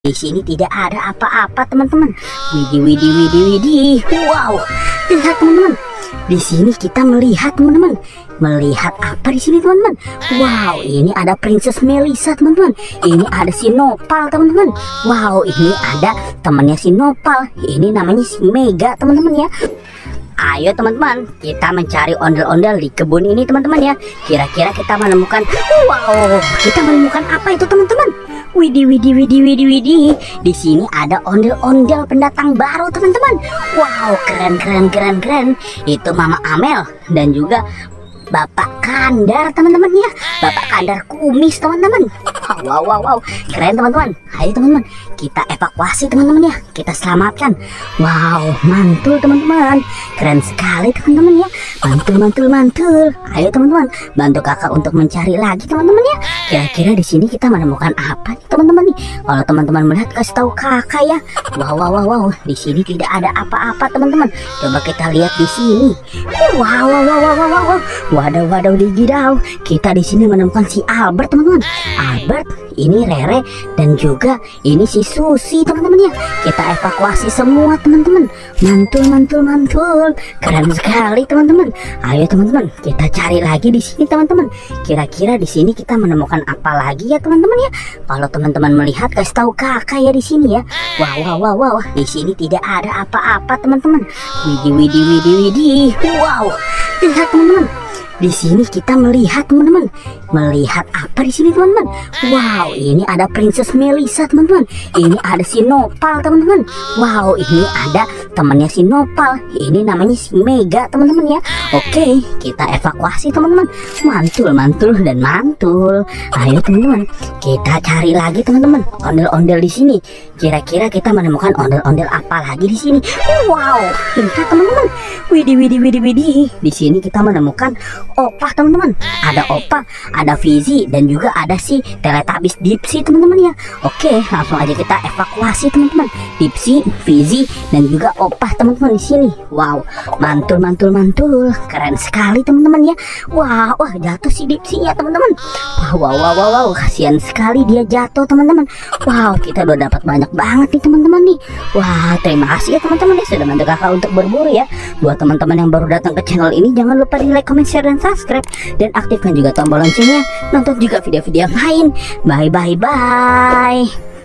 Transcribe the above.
Di sini tidak ada apa-apa teman-teman. Widih, widih, widih, widih. Wow, lihat teman-teman. Di sini kita melihat teman-teman. Melihat apa di sini teman-teman? Wow, ini ada Princess Melissa teman-teman. Ini ada si Nopal teman-teman. Wow, ini ada temannya si Nopal. Ini namanya si Mega teman-teman ya. Ayo teman-teman, kita mencari ondel-ondel di kebun ini teman-teman ya. Kira-kira kita menemukan, wow, kita menemukan apa itu teman-teman? Widih, widih, widih, widih, widih. Di sini ada ondel-ondel pendatang baru teman-teman. Wow, keren, keren, keren, keren. Itu Mama Amel dan juga Bapak Kandar teman-teman ya. Bapak Kandar kumis teman-teman. Wow, wow, wow, keren teman-teman. Ayo teman-teman, kita evakuasi teman-teman ya. Kita selamatkan. Wow, mantul teman-teman. Keren sekali teman-teman ya. Mantul, mantul, mantul. Ayo teman-teman, bantu kakak untuk mencari lagi teman-teman ya. Kira-kira di sini kita menemukan apa nih teman-teman nih? Kalau teman-teman melihat kasih tahu kakak ya. Wow, wow, wow, wow. Di sini tidak ada apa-apa teman-teman. Coba kita lihat di sini. Wow, wow, wow, wow, wow, wow. Waduh, waduh, digidau. Kita di sini menemukan si Albert teman-teman. Albert, ini Rere dan juga ini si Susi teman-teman ya. Kita evakuasi semua teman-teman. Mantul, mantul, mantul. Keren sekali teman-teman. Ayo teman-teman, kita cari lagi di sini teman-teman. Kira-kira di sini kita menemukan apa lagi ya teman-teman ya? Kalau teman-teman melihat kasih tahu kakak ya di sini ya. Wow, wow, wow, wow. Di sini tidak ada apa-apa teman-teman. Widih, widih, widih, widih. Wow, lihat teman-teman. Di sini kita melihat teman-teman. Melihat apa di sini teman-teman? Wow, ini ada Princess Melissa teman-teman. Ini ada si Nopal teman-teman. Wow, ini ada temannya si Nopal. Ini namanya si Mega teman-teman ya. Oke, kita evakuasi teman-teman. Mantul, mantul, dan mantul. Ayo teman-teman, kita cari lagi teman-teman. Ondel-ondel di sini. Kira-kira kita menemukan ondel-ondel apa lagi di sini? Wow, lihat teman-teman. Widih, widih, widih, widih. Di sini kita menemukan Opah teman-teman. Ada Opah, ada Fizi, dan juga ada si Teletubbies Dipsy teman-teman ya. Oke, langsung aja kita evakuasi teman-teman. Dipsy, Fizi, dan juga Opah teman-teman di sini. Wow, mantul, mantul, mantul. Keren sekali teman-teman ya. Wow, wah, jatuh si Dipsy ya teman-teman. Wow, wow, wow, wow, kasihan sekali dia jatuh teman-teman. Wow, kita udah dapat banyak banget nih teman-teman nih. Wah, terima kasih ya teman-teman ya sudah bantu kakak untuk berburu ya. Buat teman-teman yang baru datang ke channel ini, jangan lupa di like, comment, share, dan subscribe, dan aktifkan juga tombol loncengnya. Nonton juga video-video yang lain. Bye bye bye.